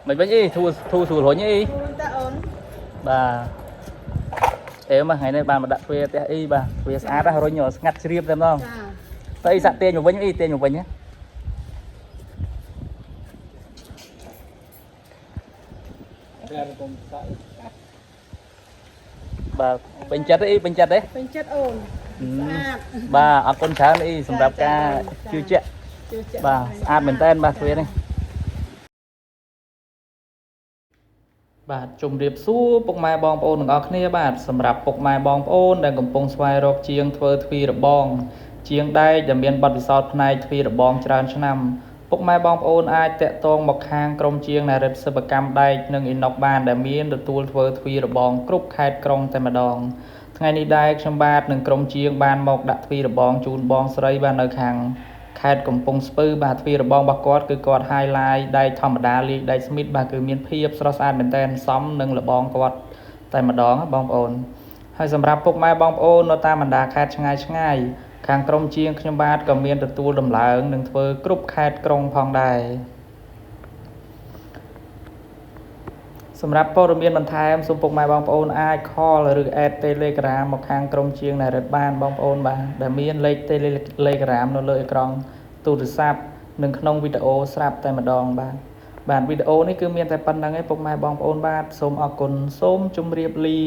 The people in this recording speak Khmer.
mình vẫn đi thu sủi hối nhỉ bà em mà ngày nay bà mà đặt về té y bà về sát ra rồi nhỏ ngắt chìm thêm không tay sạ tiền một vinh tiền một vinh nhé bà bình chất đấy bình chất đấy bà ở con sáng đi sầm đạp ca chưa chết bà ăn mình tên bà thuê nàyបាទជំរាបសួរពុកម៉ែបងប្អូនទាំងអស់គ្នាបាទសម្រាប់ពុកម៉ែបងប្អូនដែលកំពុងស្វែងរកជាងធ្វើទ្វីរបងជាងដែកដែលមានបទពិសោធន៍ផ្នែកទ្វីរបងច្រើនឆ្នាំពុកម៉ែបងប្អូនអាចតាក់ទងមកខាងក្រុមជាងនារិទ្ធសិប្បកម្មដែកនិងអ៊ីណុកបានដែលមានទទួលធ្វើទ្វីរបងគ្រប់ខេត្តក្រុងតែម្ដងថ្ងៃនេះដែរខ្ញុំបាទនិងក្រុមជាងបានមកដាក់ទ្វីរបងជូនបងស្រីបាននៅខាងខេត្តកំពង់ស្ពឺបាទទ្វីរបងរបស់គាត់គឺគាត់ highlight ដែកធម្មតាលាយដែកស្មីតបាទគឺមានភាពស្រស់ស្អាតមែនទែនសមនឹងលបងគាត់តែម្ដងបងប្អូនហើយសម្រាប់ពុកម៉ែបងប្អូននៅតាមបណ្ដាខេត្តឆ្ងាយខាងក្រុមជាងខ្ញុំបាទក៏មានទទួលដំឡើងនិងធ្វើគ្រប់ខេត្តក្រុងផងដែរសម្រាប់ព័ត៌មានបន្ថែមសូមពុកម៉ែបងប្អូនអាច call ឬ add Telegram មកខាងក្រុមជាងនារិទ្ធបានបងប្អូនបាទដែលមានលេខ Telegram នៅលើអេក្រង់ទូរស័ព្ទនិងក្នុងវីដេអូស្រាប់តែម្ដងបាទវីដេអូនេះគឺមានតែប៉ុណ្្នឹងឯងពុកម៉ែបងប្អូនបាទសូមអរគុណសូមជម្រាបលា